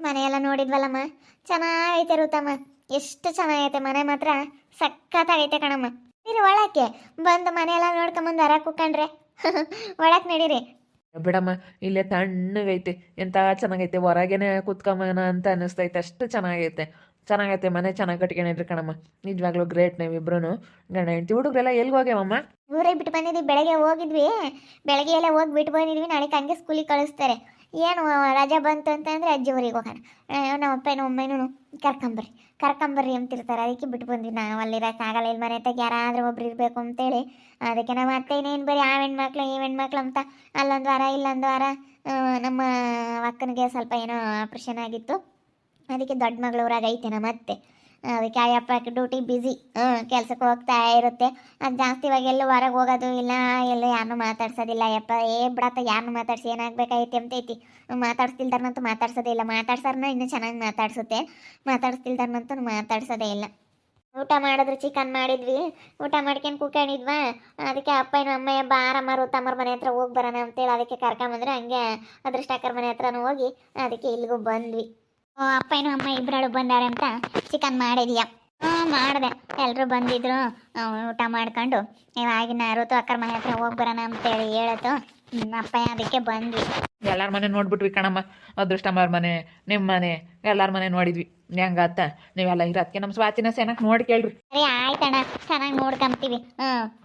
ಮನೆಯೆಲ್ಲ ನೋಡಿದ್ವಲ್ಲಮ್ಮ, ಚೆನ್ನಾಗೈತೆ ರುತಮ್ಮ. ಎಷ್ಟು ಚೆನ್ನಾಗೈತೆ ಮನೆ ಮಾತ್ರ, ಸಖತ್ತಾಗೈತೆ ಕಣಮ್ಮ. ನೀರು ಒಳಕ್ಕೆ ಬಂದು ಮನೆಯೆಲ್ಲ ನೋಡ್ಕೊಂಬಂದು ಹೊರ ಕೂಕೊಂಡ್ರೆ ಒಳಕ್ಕೆ ನಡೀರಿ. ಬಿಡಮ್ಮ, ಇಲ್ಲೇ ತಣ್ಣಗೈತೆ, ಎಂಥ ಚೆನ್ನಾಗೈತೆ, ಹೊರಗೇನೆ ಕೂತ್ಕೊಂಬನ ಅಂತ ಅನ್ನಿಸ್ತೈತೆ, ಅಷ್ಟು ಚೆನ್ನಾಗೈತೆ ಮನೆ ಚೆನ್ನಾಗಿ ಕಟ್ಕೊಂಡಿದ್ರಿ ಕಣಮ್ಮ. ನಿಜವಾಗ್ಲೂ ಗ್ರೇಟ್ ನೀವಿಬ್ರು ಗಂಡ ಹೆಂಡತಿ. ಹುಡುಗರೆಲ್ಲ ಎಲ್ಲಿಗೆ ಹೋಗ್ಯಾವಮ್ಮ? ಊರೇ ಬಿಟ್ಟು ಬಂದಿದ್ವಿ, ಬೆಳಗ್ಗೆ ಹೋಗಿದ್ವಿ, ಬೆಳಗ್ಗೆ ಎಲ್ಲ ಹೋಗಿ ಬಿಟ್ಟು ಬಂದಿದ್ವಿ. ನಾಳೆ ಹಂಗೆ ಸ್ಕೂಲಿಗೆ ಕಳಿಸ್ತಾರೆ. ಏನು ರಜಾ ಬಂತು ಅಂತಂದರೆ ಅಜ್ಜಿ ಊರಿಗೆ ಹೋಗೋಣ, ನಮ್ಮ ಅಪ್ಪನೂ ಅಮ್ಮನೂ ಕರ್ಕೊಂಬರ್ರಿ ಅಂತಿರ್ತಾರೆ. ಅದಕ್ಕೆ ಬಿಟ್ಟು ಬಂದ್ವಿ. ನಾವು ಅಲ್ಲಿರೋಕ್ಕಾಗಲ್ಲ, ಇಲ್ಲಿ ಮನೆ ತಗ ಯಾರಾದರೂ ಒಬ್ರು ಇರಬೇಕು ಅಂತೇಳಿ. ಅದಕ್ಕೆ ನಮ್ಮ ಅತ್ತೆ ಇನ್ನೇನು ಬರೀ ಆ ಹೆಣ್ಮಕ್ಳು ಈ ಹೆಣ್ಮಕ್ಳು ಅಂತ ಅಲ್ಲೊಂದು ವಾರ ಇಲ್ಲೊಂದು ವಾರ. ನಮ್ಮ ಅಕ್ಕನಿಗೆ ಸ್ವಲ್ಪ ಏನೋ ಆಪ್ರೇಷನ್ ಆಗಿತ್ತು, ಅದಕ್ಕೆ ದೊಡ್ಡ ಮಗಳು ಊರಾಗ ಐತೆ ನಮ್ಮ ಅತ್ತೆ. ಅದಕ್ಕೆ ಅಯ್ಯಪ್ಪ ಡ್ಯೂಟಿ ಬ್ಯುಸಿ, ಕೆಲ್ಸಕ್ಕೆ ಹೋಗ್ತಾ ಇರುತ್ತೆ. ಅದು ಜಾಸ್ತಿ ಇವಾಗ ಎಲ್ಲೂ ಹೊರಗೆ ಹೋಗೋದು ಇಲ್ಲ, ಎಲ್ಲೂ ಯಾರನ್ನೂ ಮಾತಾಡ್ಸೋದಿಲ್ಲ. ಅಯ್ಯಪ್ಪ ಬಿಡತ್ತ, ಯಾರನ್ನೂ ಮಾತಾಡ್ಸಿ ಏನಾಗಬೇಕಾಯ್ತಿ ಅಂತೈತಿ. ಮಾತಾಡ್ಸ್ತಿಲ್ದಾರ್ನಂತೂ ಮಾತಾಡ್ಸೋದೇ ಇಲ್ಲ, ಮಾತಾಡ್ಸಾರನ್ನ ಇನ್ನೂ ಚೆನ್ನಾಗಿ ಮಾತಾಡ್ಸುತ್ತೆ, ಮಾತಾಡ್ಸ್ತಿಲ್ದಾರ್ನಂತೂ ಮಾತಾಡ್ಸೋದೇ ಇಲ್ಲ. ಊಟ ಮಾಡಿದ್ರು ಚಿಕನ್ ಮಾಡಿದ್ವಿ, ಊಟ ಮಾಡ್ಕೊಂಡು ಕೂಕೊಂಡಿದ್ವಾ. ಅದಕ್ಕೆ ಅಪ್ಪನ ಅಮ್ಮಯ್ಯ ಬಾರಮ್ಮ ರುತಮ್ಮರ ಮನೆ ಹತ್ರ ಹೋಗಿ ಬರೋಣ ಅಂತೇಳಿ ಅದಕ್ಕೆ ಕರ್ಕೊಂಬಂದ್ರೆ, ಹಂಗೆ ಅದೃಷ್ಟಕ್ಕರ ಮನೆ ಹತ್ರನೂ ಹೋಗಿ ಅದಕ್ಕೆ ಇಲ್ಲಿಗೂ ಬಂದ್ವಿ. ಅಪ್ಪನೂ ಅಮ್ಮ ಇಬ್ಬರಳು ಬಂದಾರೆ ಅಂತ ಚಿಕನ್ ಮಾಡಿದ್ಯಾ? ಮಾಡಿದೆ. ಎಲ್ಲರೂ ಬಂದಿದ್ರು, ಊಟ ಮಾಡ್ಕೊಂಡು ಇವಾಗಿನ ಋತು ಅಕ್ಕರ ಮನೆ ಹತ್ರ ಹೋಗಿ ಬರೋಣ ಅಂತೇಳಿ ಹೇಳತ್ತು. ಅಪ್ಪಯ್ಯ ಅದಕ್ಕೆ ಬಂದ್ವಿ. ಎಲ್ಲರ ಮನೆ ನೋಡ್ಬಿಟ್ವಿ ಕಣಮ್ಮ. ಅದೃಷ್ಟಮ್ಮರ ಮನೆ, ನಿಮ್ಮ ಮನೆ, ಎಲ್ಲರ ಮನೆ ನೋಡಿದ್ವಿ. ಹೆಂಗಾತ ನೀವೆಲ್ಲ ಇರೋದಕ್ಕೆ ನಮ್ಮ ಸ್ವಾತಿನ ಚೆನ್ನಾಗಿ ನೋಡಿ ಕೇಳ್ರಿ. ಸರಿ ಆಯ್ತಣ್ಣ, ಚೆನ್ನಾಗಿ ನೋಡ್ಕೊಂತೀವಿ.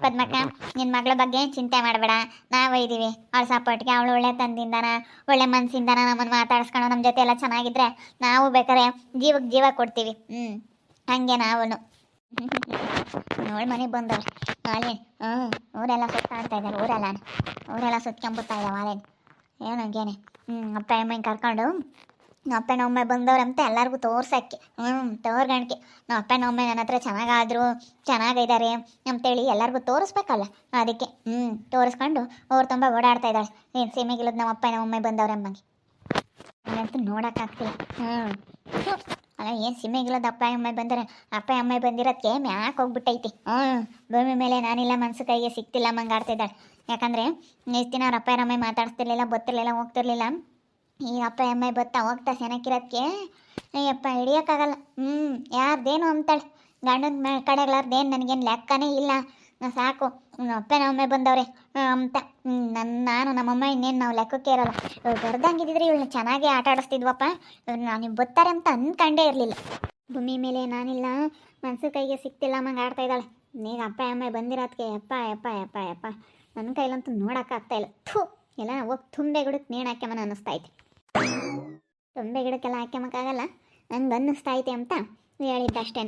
ಪದ್ಮಕ್ಕ, ನಿನ್ನ ಮಗಳ ಬಗ್ಗೆ ಏನು ಚಿಂತೆ ಮಾಡಬೇಡ, ನಾವು ಇದ್ದೀವಿ. ಅವಳ ಸಪೋರ್ಟ್ಗೆ, ಅವಳು ಒಳ್ಳೆ ತಂದಿಂದಾನ, ಒಳ್ಳೆ ಮನಸ್ಸಿಂದಾನ ನಮ್ಮನ್ನು ಮಾತಾಡ್ಸ್ಕೊಂಡು ನಮ್ಮ ಜೊತೆ ಎಲ್ಲ ಚೆನ್ನಾಗಿದ್ರೆ ನಾವು ಬೇಕಾದ್ರೆ ಜೀವಕ್ಕೆ ಜೀವ ಕೊಡ್ತೀವಿ. ಹಂಗೆ ನಾವು ನೋಡಿ ಮನೆಗೆ ಬಂದವ್ರು ಅಲ್ಲಿ. ಊರೆಲ್ಲ ಸುತ್ತಾಡ್ತಾ ಇದ್ದಾರೆ, ಊರೆಲ್ಲ ಸುತ್ಕೊಂಬಿಡ್ತಾ ಇದ್ದಾವೆ ಅಲ್ಲೇನು ಏನಂಗೇನೆ. ಅಪ್ಪ ಅಮ್ಮನ ಕರ್ಕೊಂಡು ಅಪ್ಪನ ಒಮ್ಮೆ ಬಂದವ್ರಂತ ಎಲ್ಲರಿಗೂ ತೋರ್ಸೋಕ್ಕೆ, ತೋರ್ಗಣಿಕೆ ನಮ್ಮ ಅಪ್ಪನ ಒಮ್ಮೆ ನನ್ನ ಹತ್ರ ಚೆನ್ನಾಗಿದ್ದಾರೆ ಅಂತೇಳಿ ಎಲ್ಲರಿಗೂ ತೋರಿಸ್ಬೇಕಲ್ಲ. ಅದಕ್ಕೆ ತೋರಿಸ್ಕೊಂಡು ಅವ್ರು ತುಂಬ ಓಡಾಡ್ತಾ ಇದ್ದಾಳೆ. ಏನು ಸೀಮೆಗಿಲ್ಲದ ನಮ್ಮ ಅಪ್ಪನ ಒಮ್ಮೆ ಬಂದವ್ರೆ ಅಮ್ಮಂಗೆ ಅಲ್ಲಂತೂ ನೋಡೋಕ್ಕಾಗ್ತಿಲ್ಲ. ಅಲ್ಲ, ಏನು ಸಿಮೆಗಿಲ್ಲದ ಅಪ್ಪ ಅಮ್ಮ ಬಂದರೆ, ಅಪ್ಪ ಅಮ್ಮ ಬಂದಿರೋದಕ್ಕೆ ಮ್ಯಾಕೆ ಹೋಗ್ಬಿಟ್ಟೈತಿ. ಭೂಮಿ ಮೇಲೆ ನಾನಿಲ್ಲ, ಮನಸ್ಸು ಕೈಗೆ ಸಿಕ್ತಿಲ್ಲ ಅಮ್ಮಂಗೆ ಆಡ್ತಿದ್ದಾಳೆ. ಯಾಕಂದರೆ ಇಷ್ಟು ದಿನ ಅವ್ರ ಅಪ್ಪ ಅಮ್ಮ ಮಾತಾಡ್ತಿರ್ಲಿಲ್ಲ, ಗೊತ್ತಿರಲಿಲ್ಲ, ಹೋಗ್ತಿರ್ಲಿಲ್ಲ. ಈ ಅಪ್ಪ ಅಮ್ಮ ಬತ್ತಾ ಹೋಗ್ತಾ ಸೆನಕ್ಕಿರೋದಕ್ಕೆ ಅಯ್ಯಪ್ಪ ಹಿಡಿಯೋಕ್ಕಾಗಲ್ಲ. ಯಾರ್ದೇನು ಅಂತಾಳೆ, ಗಂಡನ ಕಡೆಗಳಾರ್ದೇನು ನನಗೇನು ಲೆಕ್ಕನೇ ಇಲ್ಲ, ಸಾಕು ಅಪ್ಪನ ಅಮ್ಮ ಬಂದವ್ರೆ ಅಂತ. ನಾನು ನಮ್ಮಮ್ಮ ಇನ್ನೇನು ನಾವು ಲೆಕ್ಕಕ್ಕೆ ಇರೋಲ್ಲ. ಬರ್ದಂಗಿದ್ದಿದ್ರೆ ಇವಳನ್ನ ಚೆನ್ನಾಗೇ ಆಟ ಆಡಿಸ್ತಿದ್ವಪ್ಪ. ನಾನು ಬರ್ತಾರೆ ಅಂತ ಅಂದ್ಕೊಂಡೇ ಇರಲಿಲ್ಲ. ಭೂಮಿ ಮೇಲೆ ನಾನಿಲ್ಲ, ಮನಸ್ಸು ಕೈಗೆ ಸಿಕ್ತಿಲ್ಲ ಅಮ್ಮಂಗೆ ಆಡ್ತಾ ಇದ್ದಾಳೆ. ಈಗ ಅಪ್ಪ ಅಮ್ಮ ಬಂದಿರೋದಕ್ಕೆ ಯಪ್ಪ ಯಪ್ಪ ಯಪ್ಪ ಯಪ್ಪ ನನ್ನ ಕೈಲಂತೂ ನೋಡೋಕ್ಕಾಗ್ತಾಯಿಲ್ಲ. ಎಲ್ಲ ಹೋಗಿ ತುಂಬೆ ಗಿಡಕ್ಕೆ ನೇಣು ಹಾಕ್ಯಮನ ಅನ್ನಿಸ್ತೈತೆ. ತುಂಬೆ ಗಿಡಕ್ಕೆಲ್ಲ ಹಾಕ್ಯಮಕ್ಕಾಗಲ್ಲ, ನಂಗೆ ಅನ್ನಿಸ್ತೈತೆ ಅಂತ ಹೇಳಿದ್ದಷ್ಟೇ.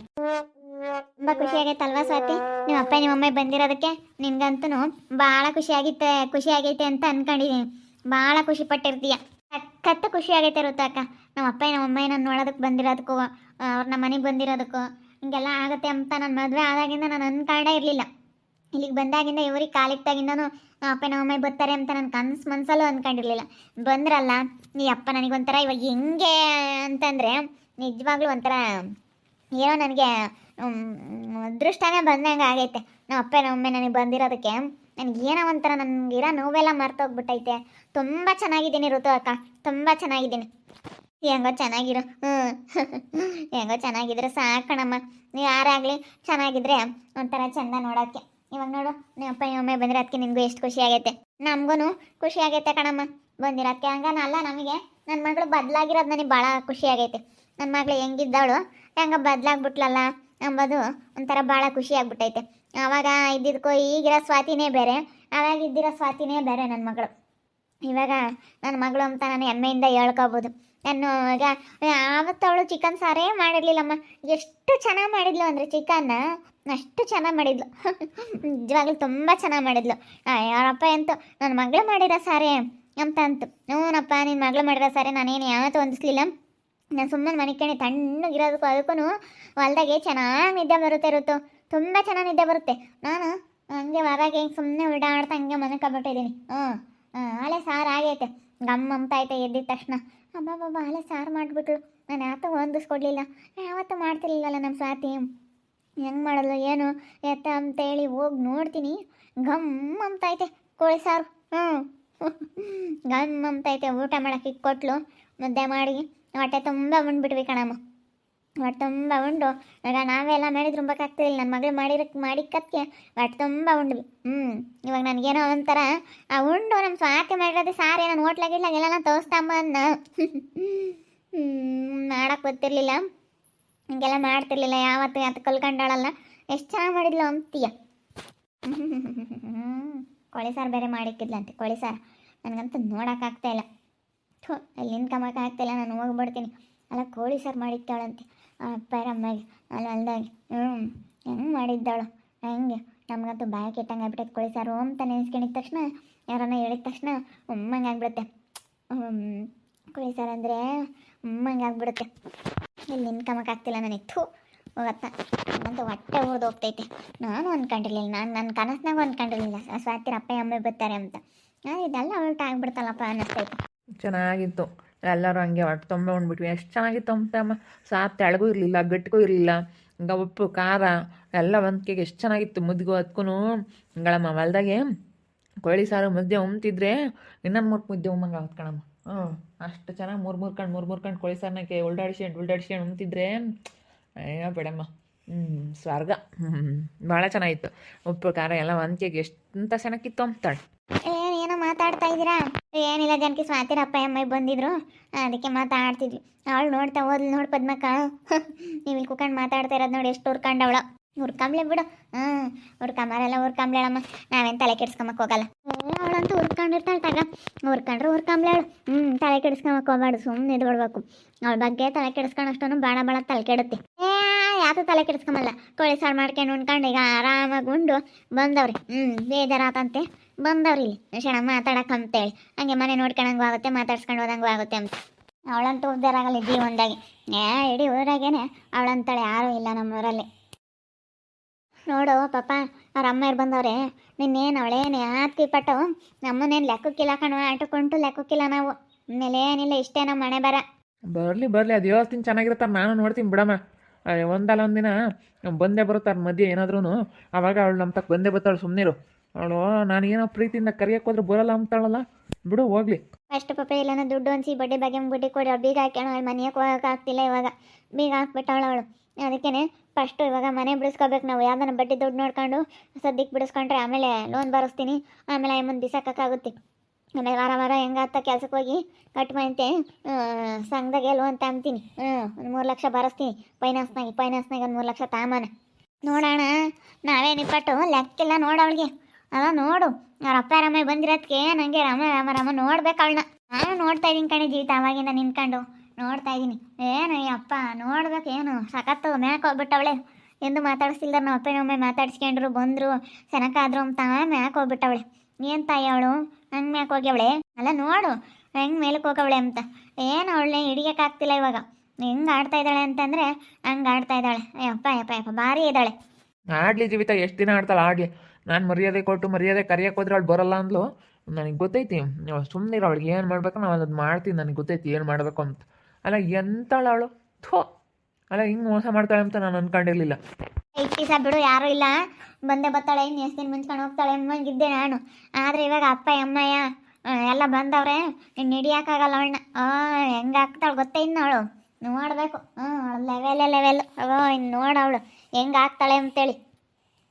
ತುಂಬ ಖುಷಿಯಾಗೈತಲ್ವಾ ಸ್ವಾತಿ, ನಿಮ್ಮ ಅಪ್ಪ ನಿಮ್ಮ ಅಮ್ಮ ಬಂದಿರೋದಕ್ಕೆ? ನಿನ್ಗಂತೂ ಭಾಳ ಖುಷಿಯಾಗೈತೆ ಅಂತ ಅಂದ್ಕೊಂಡಿದ್ದೀನಿ. ಭಾಳ ಖುಷಿ ಪಟ್ಟಿರ್ತೀಯ, ಸಖತ್ತು ಖುಷಿಯಾಗೈತೆ ರುತಕ್ಕ. ನಮ್ಮ ಅಪ್ಪ ನಮ್ಮ ಅಮ್ಮ ನಾನು ನೋಡೋದಕ್ಕೆ ಬಂದಿರೋದಕ್ಕೂ, ಅವ್ರು ನಮ್ಮ ಮನೆಗೆ ಬಂದಿರೋದಕ್ಕೂ ಹಿಂಗೆಲ್ಲ ಆಗುತ್ತೆ ಅಂತ ನನ್ನ ಮದುವೆ ಆದಾಗಿಂದ ನಾನು ಅಂದ್ಕೊಂಡೇ ಇರಲಿಲ್ಲ. ಇಲ್ಲಿಗೆ ಬಂದಾಗಿಂದ ಇವ್ರಿಗೆ ಕಾಲಿಟ್ಟಾಗಿಂದನೂ ನಮ್ಮ ಅಪ್ಪ ನಮ್ಮ ಅಮ್ಮ ಬರ್ತಾರೆ ಅಂತ ನನ್ನ ಮನಸ್ಸಲ್ಲೂ ಅಂದ್ಕೊಂಡಿರಲಿಲ್ಲ. ಬಂದ್ರಲ್ಲ ಈ ಅಪ್ಪ ನನಗೊಂಥರ ಇವಾಗ ಹೆಂಗೆ ಅಂತಂದರೆ ನಿಜವಾಗ್ಲೂ ಒಂಥರ ಏನೋ ನನಗೆ ಅದೃಷ್ಟನೇ ಬಂದಂಗೆ ಆಗೈತೆ. ನಮ್ಮ ಅಪ್ಪ ನಮ್ಮ ಅಮ್ಮ ನನಗೆ ಬಂದಿರೋದಕ್ಕೆ ನನಗೇನೋ ಒಂಥರ ನನಗಿರೋ ನೋವೆಲ್ಲ ಮರ್ತೋಗ್ಬಿಟ್ಟೈತೆ. ತುಂಬ ಚೆನ್ನಾಗಿದ್ದೀನಿ ಋತು ಅಕ್ಕ, ತುಂಬ ಚೆನ್ನಾಗಿದ್ದೀನಿ. ಹೆಂಗೋ ಚೆನ್ನಾಗಿರೋ, ಹೆಂಗೋ ಚೆನ್ನಾಗಿದ್ರೆ ಸಾಕಣಮ್ಮ. ನೀವು ಯಾರಾಗಲಿ ಚೆನ್ನಾಗಿದ್ರೆ ಒಂಥರ ಚೆಂದ ನೋಡೋಕ್ಕೆ. ಇವಾಗ ನೋಡು, ನಿಮ್ಮ ಅಪ್ಪ ನಿಮ್ಮ ಅಮ್ಮ ಬಂದಿರೋದಕ್ಕೆ ನಿನಗೂ ಎಷ್ಟು ಖುಷಿ ಆಗೈತೆ, ನಮಗೂ ಖುಷಿ ಆಗೈತೆ ಕಣಮ್ಮ ಬಂದಿರೋದಕ್ಕೆ. ಹಂಗನಲ್ಲ, ನಮಗೆ ನನ್ನ ಮಗಳು ಬದಲಾಗಿರೋದು ನನಗೆ ಭಾಳ ಖುಷಿ ಆಗೈತೆ. ನನ್ನ ಮಗಳು ಹೆಂಗಿದ್ದವಳು ಹೆಂಗೆ ಬದಲಾಗ್ಬಿಟ್ಲಲ್ಲ ಅಂಬೋದು ಒಂಥರ ಭಾಳ ಖುಷಿ ಆಗ್ಬಿಟ್ಟೈತೆ. ಆವಾಗ ಇದ್ದಿದ್ದಕ್ಕೂ ಈಗಿರೋ ಸ್ವಾತಿನೇ ಬೇರೆ, ಆವಾಗ ಇದ್ದಿರೋ ಸ್ವಾತಿನೇ ಬೇರೆ ನನ್ನ ಮಗಳು. ಇವಾಗ ನನ್ನ ಮಗಳು ಅಂತ ನಾನು ಹೆಮ್ಮೆಯಿಂದ ಹೇಳ್ಕೊಬೋದು. ನಾನು ಈಗ ಆವತ್ತವಳು ಚಿಕನ್ ಸಾರೇ ಮಾಡಿರಲಿಲ್ಲಮ್ಮ, ಎಷ್ಟು ಚೆನ್ನಾಗಿ ಮಾಡಿದ್ಲು ಅಂದರೆ ಚಿಕನ್ನ ಅಷ್ಟು ಚೆನ್ನಾಗಿ ಮಾಡಿದ್ಲು. ನಿಜವಾಗ್ಲೂ ತುಂಬ ಚೆನ್ನಾಗಿ ಮಾಡಿದ್ಲು. ಯಾರಪ್ಪ ಅಂತೂ ನನ್ನ ಮಗಳು ಮಾಡಿರೋ ಸಾರೇ ಅಂತ ಅಂತು. ಹ್ಞೂನಪ್ಪ, ನಿನ್ನ ಮಗಳು ಮಾಡಿರೋ ಸಾರೇ ನಾನೇನು ಯಾವತ್ತೂ ಹೊಂದಿಸ್ಲಿಲ್ಲ. ನಾನು ಸುಮ್ಮನೆ ಮನೆ ಕಣೆ ತಣ್ಣಗಿರೋದಕ್ಕೂ ಅದಕ್ಕೂ ಹೊಲ್ದಾಗೆ ಚೆನ್ನಾಗಿ ನಿದ್ದೆ ಬರುತ್ತೆ ಇರುತ್ತೋ, ತುಂಬ ಚೆನ್ನಾಗಿ ನಿದ್ದೆ ಬರುತ್ತೆ. ನಾನು ಹಂಗೆ ಹೊರಗೆ ಹಿಂಗೆ ಸುಮ್ಮನೆ ಓಡಾಡ್ತಾ ಹಂಗೆ ಮನಕೊಬಿಟ್ಟಿದ್ದೀನಿ. ಆಲೆ ಸಾರು ಆಗೈತೆ, ಗಮ್ಮ ಅಂತೈತೆ ಎದ್ದಿದ ತಕ್ಷಣ. ಅಬ್ಬಬ್ಬಬ್ಬ ಆಲೆ ಸಾರು ಮಾಡಿಬಿಟ್ಲು. ನಾನು ಯಾವತ್ತೂ ಹೊಂದಿಸ್ಕೊಡ್ಲಿಲ್ಲ, ಯಾವತ್ತೂ ಮಾಡ್ತಿರ್ಲಿಲ್ಲಲ್ಲ ನಮ್ಮ ಸ್ವಾತಿ. ಹೆಂಗೆ ಮಾಡೋದು ಏನು ಎತ್ತ ಅಂತೇಳಿ ಹೋಗಿ ನೋಡ್ತೀನಿ, ಗಮ್ ಅಂತೈತೆ ಕೋಳಿ ಸಾರು. ಗಮ್ ಅಂತೈತೆ. ಊಟ ಮಾಡೋಕ್ಕೆ ಕೊಟ್ಲು, ಮುದ್ದೆ ಮಾಡಿ ಹೊಟ್ಟೆ ತುಂಬ ಉಂಡ್ಬಿಟ್ವಿ ಕಣಮ್ಮ. ಹೊಟ್ಟೆ ತುಂಬ ಉಂಡು ಇವಾಗ ನಾವೆಲ್ಲ ಮಾಡಿದ್ರು ರುಂಬಕ್ಕಾಗ್ತಿಲ್ಲ. ನನ್ನ ಮಗಳು ಮಾಡಿಕ್ಕಕ್ಕೆ ಹೊಟ್ಟೆ ತುಂಬ ಉಂಡ್ವಿ. ಇವಾಗ ನನಗೇನೋ ಒಂಥರ ಆ ಉಂಡು ನಮ್ಮ ಸ್ವಾತಿ ಮಾಡಿರೋದು ಸಾರಿ ನಾನು ಹೋಟ್ಲಾಗಿಡ್ಲಾಗೆಲ್ಲ ತೋರಿಸ್ತಾಂಬ ಅನ್ನ ಮಾಡಕ್ಕೆ ಗೊತ್ತಿರಲಿಲ್ಲ, ಹಿಂಗೆಲ್ಲ ಮಾಡ್ತಿರ್ಲಿಲ್ಲ ಯಾವತ್ತು ಯಾತ ಕಲ್ಕೊಂಡಾಳಲ್ಲ. ಎಷ್ಟು ಚೆನ್ನಾಗಿ ಮಾಡಿದ್ಲು ಅಂತೀಯ. ಕೋಳಿ ಸಾರು ಬೇರೆ ಮಾಡಿಕ್ಕಿದ್ಲಂತೆ. ಕೋಳಿ ಸಾರು ನನಗಂತೂ ನೋಡೋಕ್ಕಾಗ್ತಾಯಿಲ್ಲ. ಥೂ ಎಲ್ಲಿಂದ ಕಮ್ಮಕ್ಕಾಗ್ತಾಯಿಲ್ಲ, ನಾನು ಹೋಗ್ಬಿಡ್ತೀನಿ. ಅಲ್ಲ ಕೋಳಿ ಸಾರು ಮಾಡಿದ್ದಾಳಂತೆ ಅಪ್ಪರಮ್ಮಗೆ ಅಲ್ದಾಗಿ. ಹೆಂಗೆ ಮಾಡಿದ್ದಾಳು ಹೆಂಗೆ. ನಮಗಂತೂ ಬಾಯಿ ಕೆಟ್ಟಂಗೆ ಆಗ್ಬಿಟ್ಟೈತೆ ಕೋಳಿ ಸಾರು ಅಂತ ನೆನೆಸ್ಕೊಂಡಿದ ತಕ್ಷಣ, ಯಾರನ್ನ ಹೇಳಿದ ತಕ್ಷಣ ಉಮ್ಮಂಗೆ ಆಗ್ಬಿಡುತ್ತೆ. ಕೋಳಿ ಸಾರು ಅಂದರೆ ಉಮ್ಮಂಗೆ ಆಗ್ಬಿಡುತ್ತೆ. ಇಲ್ಲಿ ನಿನ್ಕಮಕ್ಕಾಗ್ತಿಲ್ಲ ನನಗೆ. ಥೂ ಹೋಗತ್ತ. ನನ್ನಂತೂ ಹೊಟ್ಟೆ ಉರಿದು ಹೋಗ್ತೈತೆ. ನಾನು ಅಂದ್ಕೊಂಡಿರ್ಲಿಲ್ಲ, ನನ್ನ ಕನಸ್ನಾಗೂ ಅಂದ್ಕೊಂಡಿರ್ಲಿಲ್ಲ ಸ್ವಾತಿರ ಅಪ್ಪ ಅಮ್ಮ ಬರ್ತಾರೆ ಅಂತ. ಇದೆಲ್ಲ ಹೊರಟ ಆಗ್ಬಿಡ್ತಲ್ಲಪ್ಪ ಅನ್ನಿಸ್ತೈತೆ. ಚೆನ್ನಾಗಿತ್ತು. ಎಲ್ಲರೂ ಹಂಗೆ ಹೊಟ್ಟೆ ತುಂಬ ಉಂಡ್ಬಿಟ್ವಿ. ಎಷ್ಟು ಚೆನ್ನಾಗಿತ್ತು ಅಂತ ಅಮ್ಮ. ಸಾರು ತೆಳಗೂ ಇರಲಿಲ್ಲ, ಗಟ್ಟಿಗೂ ಇರಲಿಲ್ಲ. ಈಗ ಉಪ್ಪು ಖಾರ ಎಲ್ಲ ಒಂದ್ಕೆಗೆ ಎಷ್ಟು ಚೆನ್ನಾಗಿತ್ತು. ಮುದ್ದಿಗೂ ಅದಕ್ಕೂ ಹಿಂಗಳಮ್ಮ ಹೊಲ್ದಾಗೆ ಕೋಳಿ ಸಾರು ಮುದ್ದೆ ಉಮ್ತಿದ್ರೆ ಇನ್ನೊಂದು 3 ಮುದ್ದೆ ಉಮ್ಮಂಗೆ ಆಗುತ್ತೆ ಕಣಮ್ಮ. ಅಷ್ಟು ಚೆನ್ನಾಗಿ ಮೂರು ಕಣ್ ಕೋಳಿ ಸಾರನಕ್ಕೆ ಉಲ್ಡಾಡಿಸ್ಕೊಂಡು ಉಮ್ತಿದ್ರೆ ಅಯ್ಯೋ ಬಿಡಮ್ಮ, ಸ್ವರ್ಗ. ಭಾಳ ಚೆನ್ನಾಗಿತ್ತು. ಉಪ್ಪು ಖಾರ ಎಲ್ಲ ಒಂದ್ಕೆಗೆ ಎಷ್ಟು ಚೆನ್ನಾಗಿತ್ತು ಅಂತಾಳೆ. ಏನೋ ಮಾತಾಡ್ತಾ ಇದ್ದೀರಾ? ಏನಿಲ್ಲ ಜನಕ್ಕೆ ಸ್ವಾತಿರ ಅಪ್ಪ ಅಮ್ಮ ಬಂದಿದ್ರು, ಅದಕ್ಕೆ ಮಾತಾಡ್ತಿದ್ವಿ. ಅವಳು ನೋಡ್ತಾ ಹೋದ್ಲು ನೋಡಿ ಪದ್ಮಕ್ಕ. ನೀವು ಇಲ್ಲಿ ಕುತ್ಕೊಂಡು ಮಾತಾಡ್ತಾ ಇರೋದು ನೋಡಿ ಎಷ್ಟು ಹುರ್ಕೊಂಡವಳ. ಹುರ್ಕೊಂಬ್ಲೆ ಬಿಡು. ಹುರ್ಕೊಂಬಾರೆಲ್ಲ ಹುರ್ಕೊಂಬ್ಲೇಳಮ್ಮ, ನಾವೇನು ತಲೆ ಕೆಡ್ಸ್ಕೊಂಬಕ್ಕೆ ಹೋಗಲ್ಲ. ಅವಳಂತೂ ಹುರ್ಕೊಂಡಿರ್ತಾಳೆ ತಗ. ಹುರ್ಕೊಂಬ್ಲೆ ಅವಳು. ತಲೆ ಕೆಡಿಸ್ಕೊಂಬಕ್ಕೆ ಹೋಗ್ಬಾರ್ದು, ಸುಮ್ಮನೆ ಇದು ಬಿಡ್ಬೇಕು. ಅವಳ ಬಗ್ಗೆ ತಲೆ ಕೆಡಿಸ್ಕೊಂಡಷ್ಟು ಭಾಳ ತಲೆ ಕೆಡುತ್ತೆ. ಯಾತು ತಲೆ ಕೆಡಿಸ್ಕೊಂಬಲ್ಲ. ಕೋಳಿ ಸಾರು ಮಾಡ್ಕೊಂಡು ಉಣ್ಕೊಂಡು ಈಗ ಆರಾಮಾಗಿ ಉಂಡು ಬಂದವ್ರಿ. ಬೇಜಾರಾತಂತೆ ಬಂದವ್ರಿ ಇಲ್ಲಿ ಕ್ಷಣ ಮಾತಾಡಕ್ಕೆ ಅಂತೇಳಿ. ಹಂಗೆ ಮನೆ ನೋಡ್ಕೊಂಡಂಗೂ ಆಗುತ್ತೆ, ಮಾತಾಡ್ಸ್ಕೊಂಡು ಹೋದಂಗೂ ಆಗುತ್ತೆ ಅಂತ. ಅವಳಂತೂ ಉದ್ದಾರಾಗಲ್ಲ ಜೀವನದಾಗಿ. ಇಡೀ ಊರಾಗೇನೆ ಅವಳಂತಾಳೆ ಯಾರೂ ಇಲ್ಲ ನಮ್ಮೂರಲ್ಲಿ. ನೋಡು ಪಾಪ ಅವ್ರ ಅಮ್ಮಾರು ಬಂದವ್ರೆ. ನಿನ್ನೇನು ಅವಳೇನು ಯಾತ್ತಿ ಪಟ್ಟು ನಮ್ಮನ್ನೇನು ಲೆಕ್ಕಕ್ಕಿಲ್ಲ ಕಣವ, ಆಟಕ್ಕುಂಟು ಲೆಕ್ಕಕ್ಕಿಲ್ಲ ನಾವು. ಆಮೇಲೆ ಏನಿಲ್ಲ, ಇಷ್ಟೇ ನಮ್ಮ ಮನೆ ಬರ. ಬರಲಿ ಅದು ಯೋಸ್ತೀನಿ ಚೆನ್ನಾಗಿರ್ತಾರೆ. ನಾನು ನೋಡ್ತೀನಿ ಬಿಡಮ್ಮ. ಒಂದಲ್ಲ ಒಂದಿನ ಬಂದೇ ಬರುತ್ತಾರೆ ಮಧ್ಯೆ ಏನಾದ್ರೂ. ಆವಾಗ ಅವಳು ನಮ್ಮ ತಕ್ಕ ಬಂದೇ ಬರ್ತಾಳೆ, ಸುಮ್ಮನಿರು. ಅವಳು ನಾನು ಏನೋ ಪ್ರೀತಿಯಿಂದ ಕರಿಯಕ್ಕೆ ಹೋದ್ರೆ ಬರೋಲ್ಲ ಅಂತಾಳಲ್ಲ, ಬಿಡು ಹೋಗ್ಲಿ. ಫಸ್ಟ್ ಪಾಪ ಎಲ್ಲನೋ ದುಡ್ಡು ಅನ್ಸಿ ಬಡ್ಡಿ ಬಗ್ಗೆ ಬಡ್ಡಿ ಕೊಡಿ ಅವ್ಳು ಬೀಗ ಹಾಕ್ಯಾಣ. ಅವಳು ಮನೆಯಕ್ಕೆ ಹೋಗಕ್ಕೆ ಆಗ್ತಿಲ್ಲ, ಇವಾಗ ಬೀಗ ಹಾಕ್ಬಿಟ್ಟವಳು ಅವಳು. ಅದಕ್ಕೇ ಫಸ್ಟು ಇವಾಗ ಮನೆ ಬಿಡಿಸ್ಕೋಬೇಕು ನಾವು. ಯಾವ್ದಾನ ಬಡ್ಡಿ ದುಡ್ಡು ನೋಡ್ಕೊಂಡು ಸದ್ಯಕ್ಕೆ ಬಿಡಿಸ್ಕೊಂಡ್ರೆ ಆಮೇಲೆ ಲೋನ್ ಬರೆಸ್ತೀನಿ, ಆಮೇಲೆ ಮುಂದೆ ಬಿಸಾಕೋಕ್ಕಾಗುತ್ತೆ. ಆಮೇಲೆ ವಾರ ಹೆಂಗಾತ ಕೆಲ್ಸಕ್ಕೆ ಹೋಗಿ ಕಟ್ಮಂತೆ ಸಂಘದಾಗೆ ಲೋನ್ ತಗೊಂತೀನಿ. ಒಂದು 3 ಲಕ್ಷ ಬರೆಸ್ತೀನಿ ಫೈನಾನ್ಸ್ನಾಗೆ ಒಂದು 3 ಲಕ್ಷ ತಾಮಾನ ನೋಡೋಣ. ನಾವೇನಿಪ್ಪಟ್ಟು ಲೆಕ್ಕಿಲ್ಲ ನೋಡವಳಿಗೆ. ಅಲ್ಲ ನೋಡು, ಅವ್ರ ಅಪ್ಪ ರಮ್ಮ ಬಂದಿರೋದಕ್ಕೆ ನನಗೆ ರಾಮ ನೋಡ್ಬೇಕು ಅವಳನ್ನ. ನಾನು ನೋಡ್ತಾ ಇದ್ದೀನಿ ಕಣೆ ಜೀವಿತ, ಅವಾಗಿಂದ ನಿಂತ್ಕೊಂಡು ನೋಡ್ತಾ ಇದ್ದೀನಿ. ಏನು ಈ ಅಪ್ಪ ನೋಡ್ಬೇಕು, ಏನು ಸಖತ್ತು ಮ್ಯಾಕ್ ಹೋಗ್ಬಿಟ್ಟವಳೆ. ಎಂದು ಮಾತಾಡಿಸ್ತಿಲ್ದ ನಮ್ಮ ಅಪ್ಪನೊಮ್ಮೆ ಮಾತಾಡ್ಸ್ಕೊಂಡ್ರು ಬಂದರು ಸೆನಕಾದ್ರು ಅಂತ ಮ್ಯಾಕ್ ಹೋಗ್ಬಿಟ್ಟವಳೆ. ಏನು ತಾಯಿ ಅವಳು ಹಂಗೆ ಮ್ಯಾಕ್ ಹೋಗ್ಯವಳೆ. ಅಲ್ಲ ನೋಡು ಹೆಂಗೆ ಮೇಲಕ್ಕೆ ಹೋಗವಳೆ ಅಂತ. ಏನು ಅವಳನ್ನೇ ಹಿಡಿಯೋಕ್ಕಾಗ್ತಿಲ್ಲ ಇವಾಗ. ಹೆಂಗೆ ಆಡ್ತಾ ಇದ್ದಾಳೆ ಅಂತಂದರೆ ಹಂಗೆ ಆಡ್ತಾ ಇದ್ದಾಳೆ. ಯಪ್ಪ ಭಾರಿ ಇದ್ದಾಳೆ. ಆಡಲಿ ಜೀವಿತ, ಎಷ್ಟು ದಿನ ಆಡ್ತಾಳೆ ಆಡಲಿ. ನಾನು ಮರ್ಯಾದೆ ಕೊಟ್ಟು ಕರಿಯಕ್ಕೆ ಹೋದ್ರೆ ಅವಳು ಬರೋಲ್ಲ ಅಂದ್ಲು. ನನಗೆ ಗೊತ್ತೈತಿ. ಸುಮ್ಮನೆ ಅವಳಿಗೆ ಏನು ಮಾಡ್ಬೇಕು ನಾವು ಅದು ಮಾಡ್ತೀನಿ. ನನಗೆ ಗೊತ್ತೈತಿ ಏನು ಮಾಡಬೇಕು ಅಂತ. ಅಲ್ಲ ಎಂತಾಳ ಅವಳು. ಥೋ, ಅಲ್ಲ ಹಿಂಗೆ ಮೋಸ ಮಾಡ್ತಾಳೆ ಅಂತ ನಾನು ಅಂದ್ಕೊಂಡಿರಲಿಲ್ಲ. ಇಷ್ಟು ದಿವಸ ಬಿಡು, ಯಾರೂ ಇಲ್ಲ, ಬಂದೇ ಬರ್ತಾಳೆ. ಇನ್ನು ಎಷ್ಟು ದಿನ ಮುಂಚ್ಕೊಂಡು ಹೋಗ್ತಾಳೆ ಅಮ್ಮಂಗಿದ್ದೆ ನಾನು. ಆದರೆ ಇವಾಗ ಅಪ್ಪ ಅಮ್ಮಯ್ಯ ಎಲ್ಲ ಬಂದವ್ರೆ, ಇನ್ನು ಹಿಡಿಯೋಕ್ಕಾಗಲ್ಲ ಅವಳನ್ನ. ಹೆಂಗೆ ಆಗ್ತಾಳೆ ಗೊತ್ತೇ ಇನ್ನು ಅವಳು ನೋಡಬೇಕು. ಲೆವೆಲ್ ಇನ್ನು ನೋಡವಳು ಹೆಂಗೆ ಆಗ್ತಾಳೆ ಅಂತೇಳಿ.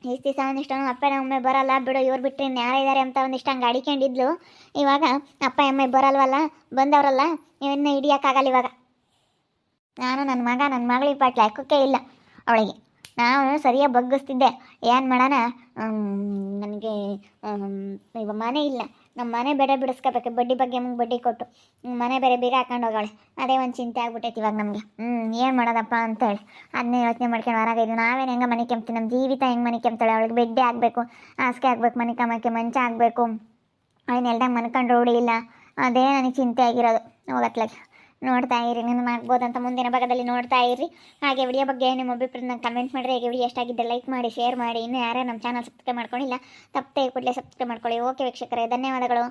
ಇಷ್ಟು ದಿವಸ ಒಂದಿಷ್ಟು ಅಪ್ಪ ಅಮ್ಮ ಬರಲ್ಲ ಬಿಡು, ಇವ್ರು ಬಿಟ್ಟರೆ ಇನ್ನು ಯಾರಿದ್ದಾರೆ ಅಂತ ಒಂದಿಷ್ಟು ಹಂಗೆ ಅಡಿಕೊಂಡಿದ್ಲು. ಇವಾಗ ಅಪ್ಪ ಅಮ್ಮ ಬರಲ್ವಲ್ಲ, ಬಂದವರಲ್ಲ, ಇನ್ನು ಹಿಡಿಯೋಕ್ಕಾಗಲ್ಲ ಇವಾಗ. ನಾನು ನನ್ನ ಮಗಳಿಗೆ ಪಾಟ್ಲ ಲೆಕ್ಕಕ್ಕೆ ಇಲ್ಲ ಅವಳಿಗೆ. ನಾವು ಸರಿಯಾಗಿ ಬಗ್ಗಿಸ್ತಿದ್ದೆ. ಏನು ಮಾಡೋಣ, ನನಗೆ ಇವಾಗ ಮನೆ ಇಲ್ಲ. ನಮ್ಮ ಮನೆ ಬೇರೆ ಬಿಡಿಸ್ಕೋಬೇಕು, ಬಡ್ಡಿ ಬಗ್ಗೆ ನಮ್ಗೆ ಬಡ್ಡಿ ಕೊಟ್ಟು ಮನೆ ಬೇರೆ ಬೀಗ ಹಾಕೊಂಡು ಹೋಗೋಳೆ. ಅದೇ ಒಂದು ಚಿಂತೆ ಆಗ್ಬಿಟ್ಟೈತಿ ಇವಾಗ ನಮಗೆ. ಏನು ಮಾಡೋದಪ್ಪ ಅಂತೇಳಿ ಅದನ್ನೇ ಯೋಚನೆ ಮಾಡ್ಕೊಂಡು ಹೊರಗಿದ್ವಿ. ನಾವೇನು ಹೆಂಗೆ ಮನೆ ಕೆಮ್ತೀವಿ, ನಮ್ಮ ಜೀವಿತ ಹೆಂಗೆ ಮನೆ ಕೆಮ್ತಾಳೆ. ಅವಳಿಗೆ ಬೆಡ್ಡೆ ಆಗಬೇಕು, ಹಾಸಿಗೆ ಆಗಬೇಕು, ಮನೆ ಕಮ್ಮಕ್ಕೆ ಮಂಚ ಆಗಬೇಕು. ಅವನ್ನ ಎಲ್ದಂಗೆ ಮನ್ಕೊಂಡು ರೂಢಿ ಇಲ್ಲ. ಅದೇ ನನಗೆ ಚಿಂತೆ ಆಗಿರೋದು. ಹೋಗತ್ಲಾಗ ನೋಡ್ತಾ ಇರಿ, ನಿಮ್ಮ ಆಗ್ಬೋದಂತ ಮುಂದಿನ ಭಾಗದಲ್ಲಿ ನೋಡ್ತಾ ಇರಿ. ಹಾಗೆ ವಿಡಿಯೋ ಬಗ್ಗೆ ನಿಮ್ಮ ಅಭಿಪ್ರಾಯ ಕಮೆಂಟ್ ಮಾಡಿರಿ. ಹೇಗೆ ವಿಡಿಯೋ ಎಷ್ಟಾಗಿದ್ದೆ ಲೈಕ್ ಮಾಡಿ, ಶೇರ್ ಮಾಡಿ. ಇನ್ನೂ ಯಾರೇ ನಮ್ಮ ಚಾನಲ್ ಸಬ್ಸ್ಕ್ರೈಬ್ ಮಾಡ್ಕೊಂಡಿಲ್ಲ ತಪ್ಪದೆ ಕೂಡಲೇ ಸಬ್ಸ್ಕ್ರೈಬ್ ಮಾಡ್ಕೊಳ್ಳಿ. ಓಕೆ ವೀಕ್ಷಕರೇ, ಧನ್ಯವಾದಗಳು.